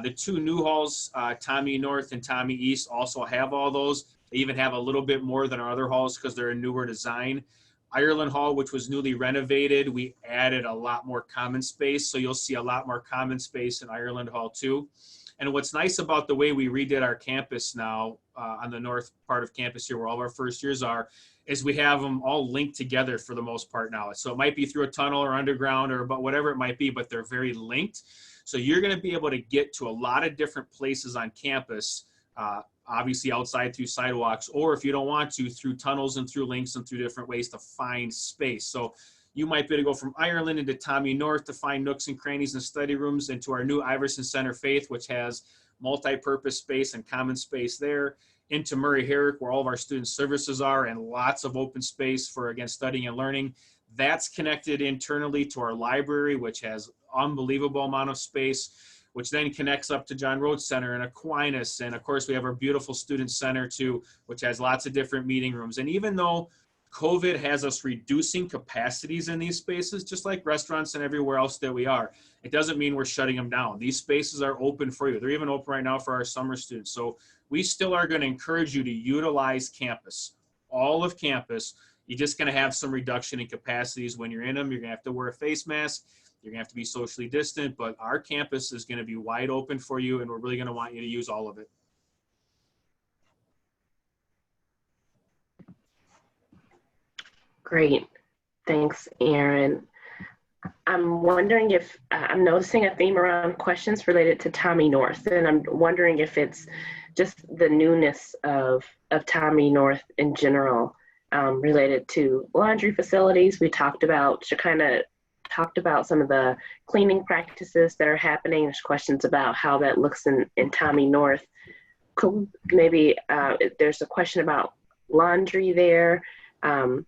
The two new halls, Tommy North and Tommy East, also have all those. They even have a little bit more than our other halls because they're a newer design. Ireland Hall, which was newly renovated, we added a lot more common space. So you'll see a lot more common space in Ireland Hall too. And what's nice about the way we redid our campus now on the north part of campus here where all of our first years are, is we have them all linked together for the most part now. So it might be through a tunnel or underground or but whatever it might be, but they're very linked. So you're going to be able to get to a lot of different places on campus, obviously outside through sidewalks, or if you don't want to, through tunnels and through links and through different ways to find space. So you might be able to go from Ireland into Tommy North to find nooks and crannies and study rooms, into our new Iverson Center Faith, which has multi-purpose space and common space there, into Murray Herrick, where all of our student services are, and lots of open space for, again, studying and learning. That's connected internally to our library, which has unbelievable amount of space, which then connects up to John Rhodes Center and Aquinas. And of course, we have our beautiful student center too, which has lots of different meeting rooms. And even though COVID has us reducing capacities in these spaces, just like restaurants and everywhere else that we are. It doesn't mean we're shutting them down. These spaces are open for you. They're even open right now for our summer students. So we still are going to encourage you to utilize campus, all of campus. You're just going to have some reduction in capacities when you're in them. You're going to have to wear a face mask. You're going to have to be socially distant, but our campus is going to be wide open for you, and we're really going to want you to use all of it. Great. Thanks, Aaron. I'm wondering if, I'm noticing a theme around questions related to Tommy North, and I'm wondering if it's just the newness of Tommy North in general, related to laundry facilities. We talked about, Shekinah talked about some of the cleaning practices that are happening. There's questions about how that looks in Tommy North. Could maybe, there's a question about laundry there.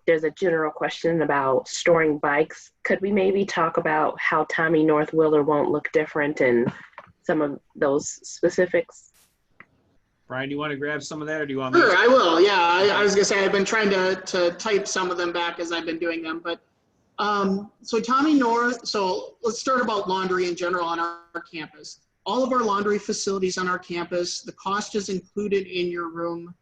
There's a general question about storing bikes. Could we maybe talk about how Tommy North will or won't look different and some of those specifics? Brian, do you want to grab some of that, or do you want me Sure, to? I will. Yeah, I was gonna say I've been trying to type some of them back as I've been doing them, but so Tommy North. So let's start about laundry in general on our campus. All of our laundry facilities on our campus, the cost is included in your room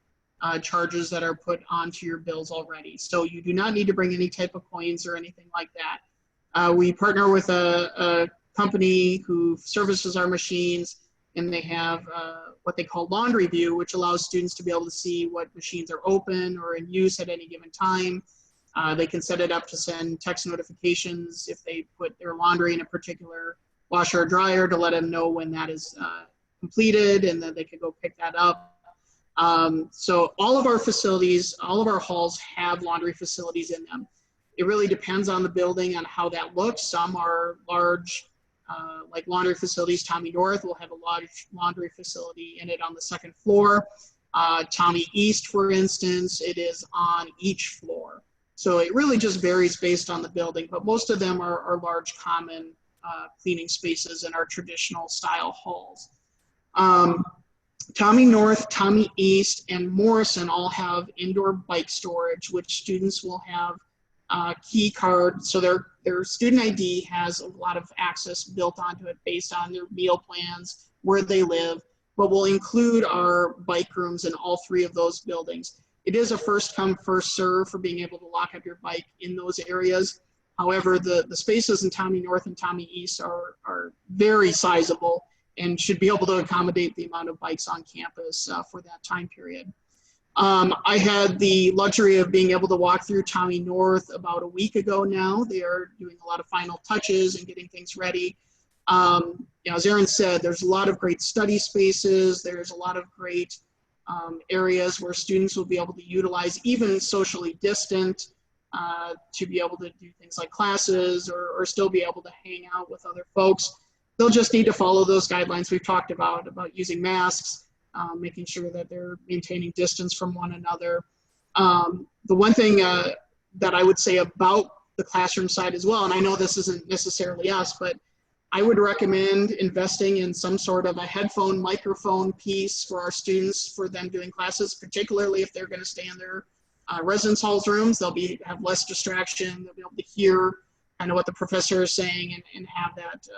charges that are put onto your bills already. So you do not need to bring any type of coins or anything like that. We partner with a company who services our machines, and they have what they call Laundry View, which allows students to be able to see what machines are open or in use at any given time. They can set it up to send text notifications if they put their laundry in a particular washer or dryer to let them know when that is completed, and then they can go pick that up. So all of our facilities, all of our halls have laundry facilities in them. It really depends on the building on how that looks. Some are large, like laundry facilities. Tommy North will have a large laundry facility in it on the second floor. Tommy East, for instance, it is on each floor. So it really just varies based on the building, but most of them are large common cleaning spaces in our traditional style halls. Tommy North, Tommy East, and Morrison all have indoor bike storage, which students will have key card. So their student ID has a lot of access built onto it based on their meal plans, where they live, but we'll include our bike rooms in all three of those buildings. It is a first come, first serve for being able to lock up your bike in those areas. However, the spaces in Tommy North and Tommy East are very sizable and should be able to accommodate the amount of bikes on campus for that time period. I had the luxury of being able to walk through Tommy North about a week ago now. They are doing a lot of final touches and getting things ready. As Aaron said, there's a lot of great study spaces. There's a lot of great areas where students will be able to utilize, even socially distant, to be able to do things like classes or still be able to hang out with other folks. They'll just need to follow those guidelines we've talked about using masks, making sure that they're maintaining distance from one another. The one thing that I would say about the classroom side as well, and I know this isn't necessarily us, but I would recommend investing in some sort of a headphone microphone piece for our students for them doing classes, particularly if they're going to stay in their residence halls rooms. They'll have less distraction. They'll be able to hear kind of what the professor is saying and have that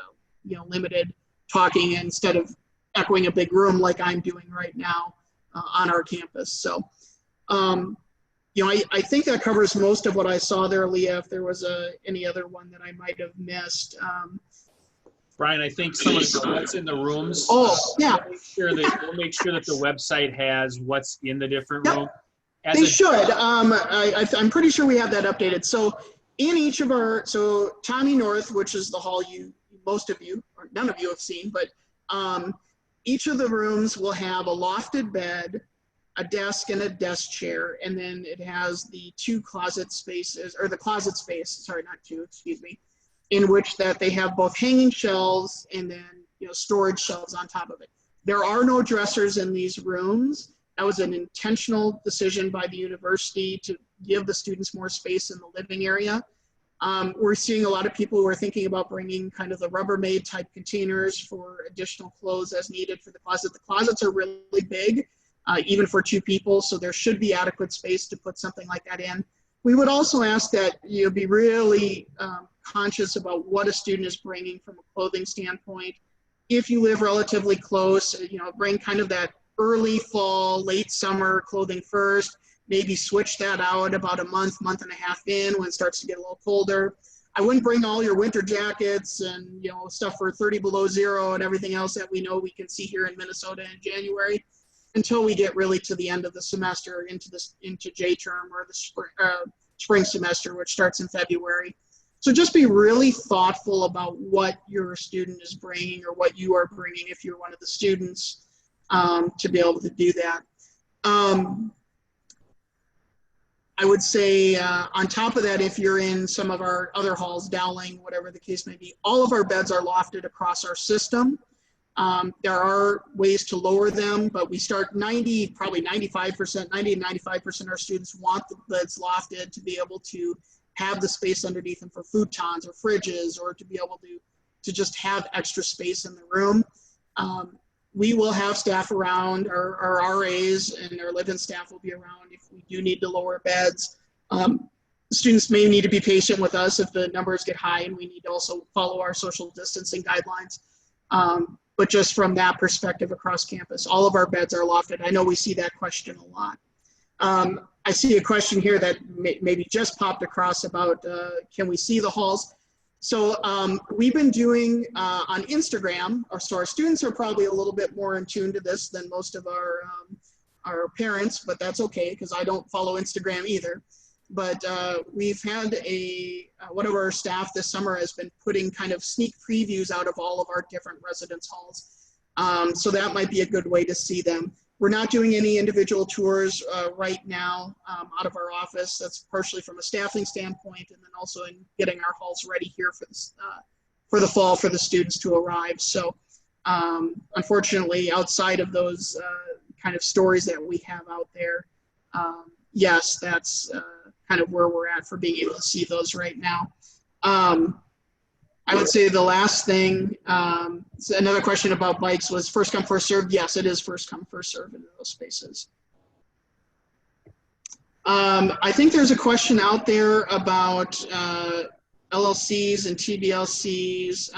limited talking instead of echoing a big room like I'm doing right now on our campus. So, I think that covers most of what I saw there, Leah. If there was any other one that I might have missed. Brian, I think some of what's in the rooms. Oh, yeah. We'll make sure that the website has what's in the different rooms. They should. I'm pretty sure we have that updated. So in each of so Tommy North, which is the hall most of you, or none of you have seen, but each of the rooms will have a lofted bed, a desk and a desk chair, and then it has the two closet spaces, or the closet space, sorry, not two, excuse me, in which that they have both hanging shelves and then storage shelves on top of it. There are no dressers in these rooms. That was an intentional decision by the university to give the students more space in the living area. We're seeing a lot of people who are thinking about bringing kind of the Rubbermaid type containers for additional clothes as needed for the closet. The closets are really big, even for two people, so there should be adequate space to put something like that in. We would also ask that you be really conscious about what a student is bringing from a clothing standpoint. If you live relatively close, bring kind of that early fall, late summer clothing first, maybe switch that out about a month and a half in when it starts to get a little colder. I wouldn't bring all your winter jackets and stuff for 30 below zero and everything else that we know we can see here in Minnesota in January until we get really to the end of the semester into J term or the spring semester, which starts in February. So just be really thoughtful about what your student is bringing or what you are bringing if you're one of the students to be able to do that. I would say on top of that, if you're in some of our other halls, Dowling, whatever the case may be, all of our beds are lofted across our system. There are ways to lower them, but we start probably 95%, 90 to 95% of our students want the beds lofted to be able to have the space underneath them for futons or fridges, or to be able to just have extra space in the room. We will have staff around, our RAs and our live-in staff will be around if we do need to lower beds. Students may need to be patient with us if the numbers get high and we need to also follow our social distancing guidelines. But just from that perspective across campus, all of our beds are lofted. I know we see that question a lot. I see a question here that maybe just popped across about can we see the halls? So we've been doing on Instagram, so our students are probably a little bit more in tune to this than most of our parents, but that's okay because I don't follow Instagram either. But we've had one of our staff this summer has been putting kind of sneak previews out of all of our different residence halls. So that might be a good way to see them. We're not doing any individual tours right now out of our office. That's partially from a staffing standpoint, and then also in getting our halls ready here for the fall for the students to arrive. So unfortunately, outside of those kind of stories that we have out there, yes, that's kind of where we're at for being able to see those right now. I would say the last thing, so another question about bikes was first come, first served. Yes, it is first come, first served in those spaces. I think there's a question out there about LLCs and TBLCs.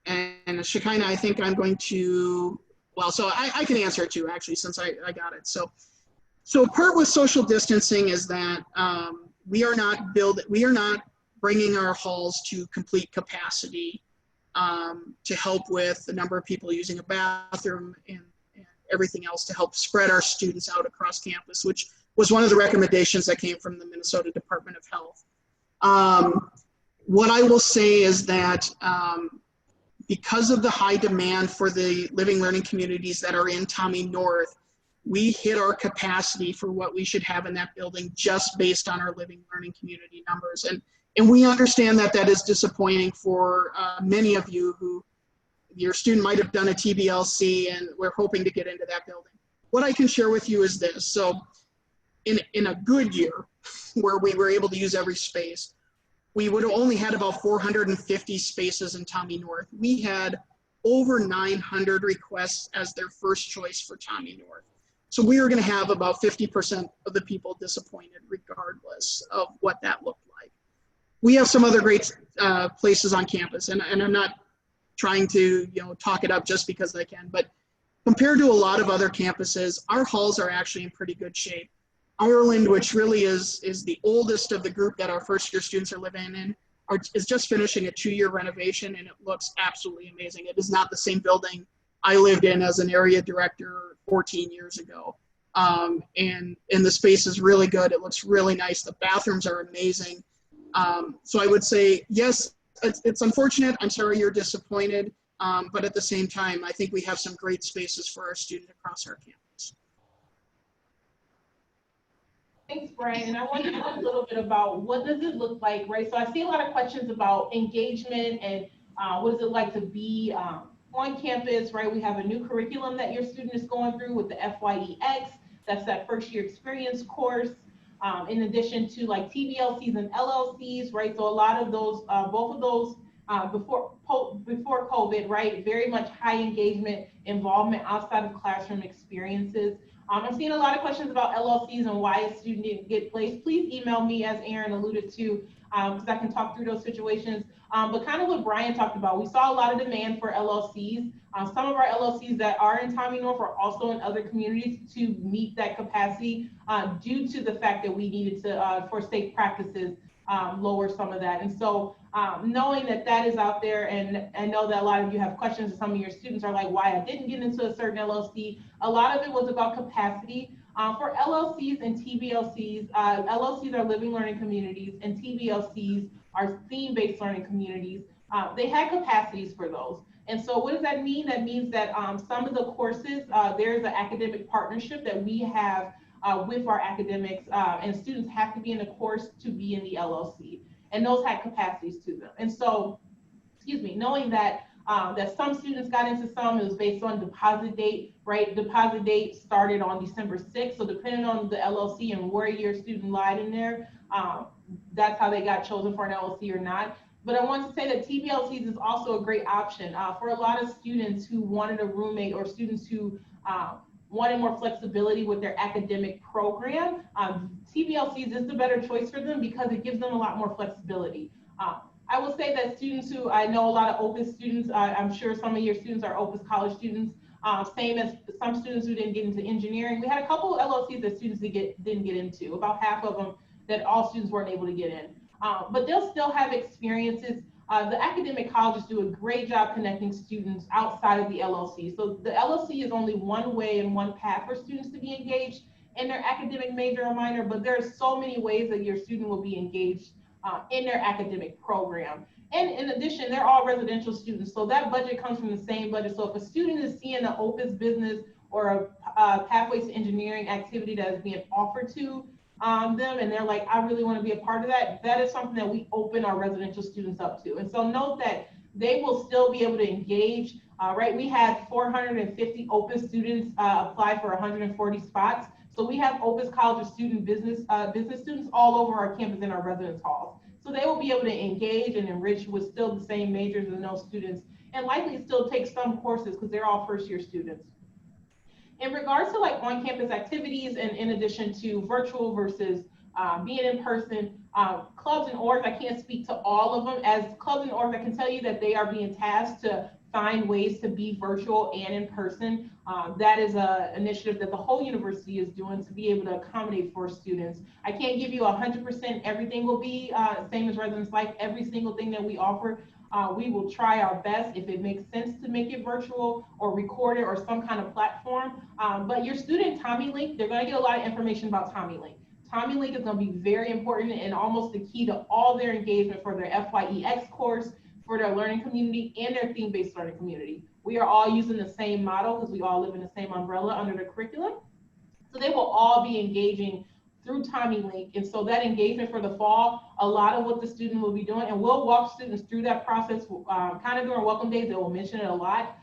And Shekinah, I think I'm going to, well, so I can answer it too, actually, since I got it. So part with social distancing is that we are not bringing our halls to complete capacity to help with the number of people using a bathroom and everything else to help spread our students out across campus, which was one of the recommendations that came from the Minnesota Department of Health. What I will say is that because of the high demand for the living learning communities that are in Tommy North, we hit our capacity for what we should have in that building just based on our living learning community numbers. And we understand that that is disappointing for many of you who your student might have done a TBLC and we're hoping to get into that building. What I can share with you is this. So in a good year where we were able to use every space, we would have only had about 450 spaces in Tommy North. We had over 900 requests as their first choice for Tommy North. So we were going to have about 50% of the people disappointed regardless of what that looked like. We have some other great places on campus, and I'm not trying to talk it up just because I can, but compared to a lot of other campuses, our halls are actually in pretty good shape. Ireland, which really is the oldest of the group that our first year students are living in, is just finishing a 2-year renovation, and it looks absolutely amazing. It is not the same building I lived in as an area director 14 years ago. And the space is really good. It looks really nice. The bathrooms are amazing. So I would say, yes, it's unfortunate. I'm sorry you're disappointed. But at the same time, I think we have some great spaces for our students across our campus. Thanks, Brian. And I want to talk a little bit about what does it look like, right? So I see a lot of questions about engagement and what is it like to be on campus, right? We have a new curriculum that your student is going through with the FYEX. That's that first year experience course. In addition to like TBLCs and LLCs, right? So a lot of those, both of those before COVID, right? Very much high engagement, involvement outside of classroom experiences. I'm seeing a lot of questions about LLCs and why a student didn't get placed. Please email me, as Aaron alluded to, because I can talk through those situations. But kind of what Brian talked about, we saw a lot of demand for LLCs. Some of our LLCs that are in Tommie-North are also in other communities to meet that capacity due to the fact that we needed to, for safe practices, lower some of that. And so knowing that that is out there, and I know that a lot of you have questions, and some of your students are like, why I didn't get into a certain LLC. A lot of it was about capacity. For LLCs and TBLCs, LLCs are living learning communities, and TBLCs are theme-based learning communities. They had capacities for those. And so what does that mean? That means that some of the courses, there's an academic partnership that we have with our academics, and students have to be in a course to be in the LLC. And those had capacities to them. And so, excuse me, knowing that that some students got into some, it was based on deposit date, right? Deposit date started on December 6th. So depending on the LLC and where your student lied in there, that's how they got chosen for an LLC or not. But I want to say that TBLCs is also a great option for a lot of students who wanted a roommate, or students who wanted more flexibility with their academic program. TBLCs is the better choice for them because it gives them a lot more flexibility. I will say that students who, I know a lot of Opus students, I'm sure some of your students are Opus College students, same as some students who didn't get into engineering. We had a couple of LLCs that students didn't get into, about half of them that all students weren't able to get in. But they'll still have experiences. The academic colleges do a great job connecting students outside of the LLC. So the LLC is only one way and one path for students to be engaged in their academic major or minor, but there are so many ways that your student will be engaged in their academic program. And in addition, they're all residential students, so that budget comes from the same budget. So if a student is seeing an Opus business or a Pathways to Engineering activity that is being offered to them, and they're like, I really want to be a part of that, that is something that we open our residential students up to. And so note that they will still be able to engage, right? We had 450 Opus students apply for 140 spots. So we have Opus College of business students all over our campus in our residence halls. So they will be able to engage and enrich with still the same majors as those students, and likely still take some courses because they're all first-year students. In regards to like on-campus activities, and in addition to virtual versus being in person, clubs and orgs, I can't speak to all of them. As clubs and orgs, I can tell you that they are being tasked to find ways to be virtual and in person. That is an initiative that the whole university is doing to be able to accommodate for students. I can't give you 100% everything will be same as Residence Life. Every single thing that we offer, we will try our best if it makes sense to make it virtual or recorded or some kind of platform. But your student Tommie-Link, they're going to get a lot of information about Tommie-Link. Tommie-Link is going to be very important and almost the key to all their engagement for their FYEX course, for their learning community, and their theme-based learning community. We are all using the same model because we all live in the same umbrella under the curriculum. So they will all be engaging through Tommie-Link. And so that engagement for the fall, a lot of what the student will be doing, and we'll walk students through that process kind of during welcome days. They will mention it a lot.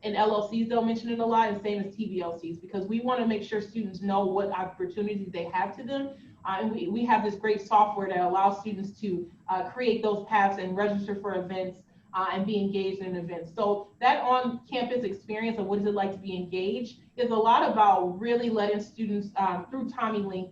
In LLCs, they'll mention it a lot, and same as TBLCs, because we want to make sure students know what opportunities they have to them. And we have this great software that allows students to create those paths and register for events and be engaged in events. So that on-campus experience of what is it like to be engaged is a lot about really letting students through Tommie-Link,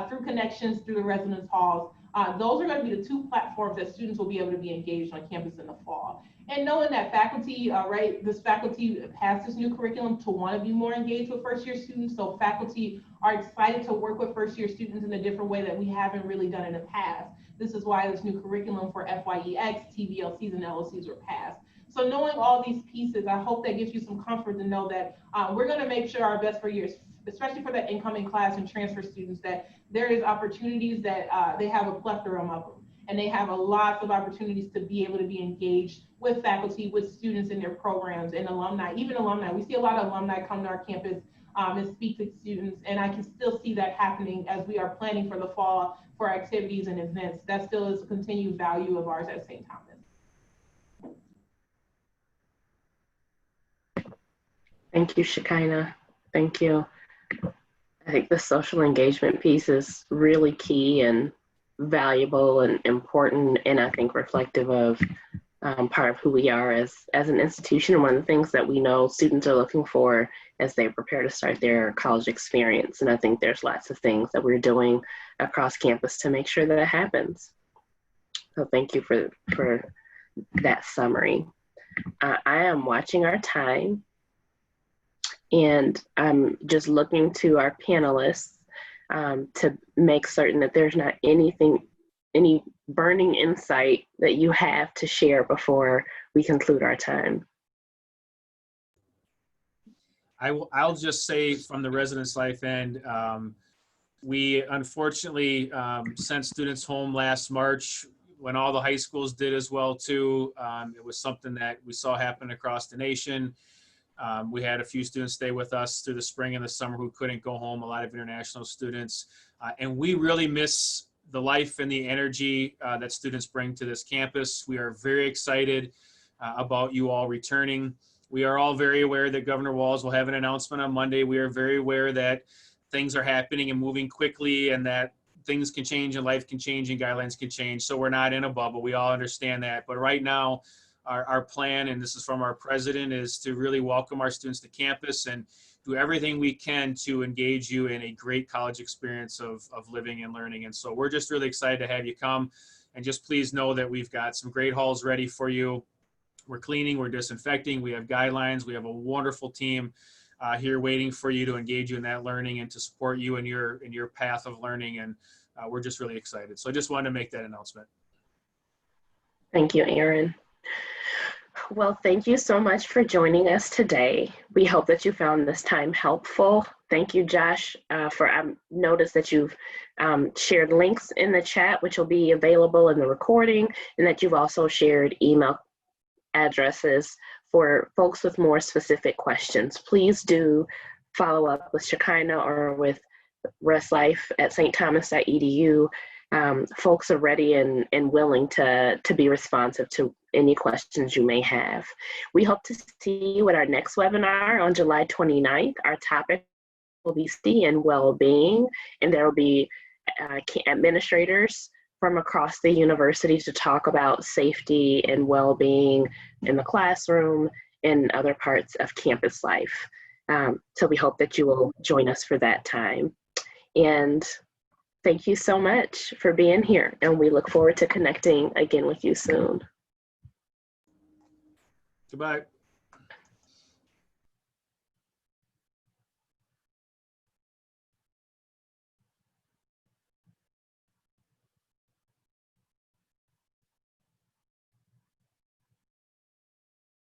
through connections, through the residence halls. Those are going to be the two platforms that students will be able to be engaged on campus in the fall. And knowing that faculty, right, this faculty has this new curriculum to want to be more engaged with first-year students. So faculty are excited to work with first-year students in a different way that we haven't really done in the past. This is why this new curriculum for FYEX, TBLCs, and LLCs were passed. So knowing all these pieces, I hope that gives you some comfort to know that we're going to make sure our best for years, especially for that incoming class and transfer students, that there is opportunities that they have a plethora of them. And they have a lot of opportunities to be able to be engaged with faculty, with students in their programs, and alumni, even alumni. We see a lot of alumni come to our campus and speak to students, and I can still see that happening as we are planning for the fall for activities and events. That still is a continued value of ours at St. Thomas. Thank you, Shekinah. Thank you. I think the social engagement piece is really key and valuable and important, and I think reflective of part of who we are as an institution. One of the things that we know students are looking for as they prepare to start their college experience. And I think there's lots of things that we're doing across campus to make sure that it happens. So thank you for that summary. I am watching our time, and I'm just looking to our panelists to make certain that there's not any burning insight that you have to share before we conclude our time. I'll just say from the Residence Life end, we unfortunately sent students home last March when all the high schools did as well too. It was something that we saw happen across the nation. We had a few students stay with us through the spring and the summer who couldn't go home, a lot of international students. And we really miss the life and the energy that students bring to this campus. We are very excited about you all returning. We are all very aware that Governor Walz will have an announcement on Monday. We are very aware that things are happening and moving quickly, and that things can change and life can change and guidelines can change. So we're not in a bubble. We all understand that. But right now, our plan, and this is from our president, is to really welcome our students to campus and do everything we can to engage you in a great college experience of living and learning. And so we're just really excited to have you come. And just please know that we've got some great halls ready for you. We're cleaning, we're disinfecting, we have guidelines, we have a wonderful team here waiting for you to engage you in that learning and to support you in your path of learning. And we're just really excited. So I just wanted to make that announcement. Thank you, Aaron. Well, thank you so much for joining us today. We hope that you found this time helpful. Thank you, Josh, for notice that you've shared links in the chat, which will be available in the recording, and that you've also shared email addresses for folks with more specific questions. Please do follow up with Shekinah or with ResLife at stthomas.edu. Folks are ready and willing to be responsive to any questions you may have. We hope to see you at our next webinar on July 29th. Our topic will be safety and well-being, and there will be administrators from across the university to talk about safety and well-being in the classroom and other parts of campus life. So we hope that you will join us for that time. And thank you so much for being here, and we look forward to connecting again with you soon. Goodbye.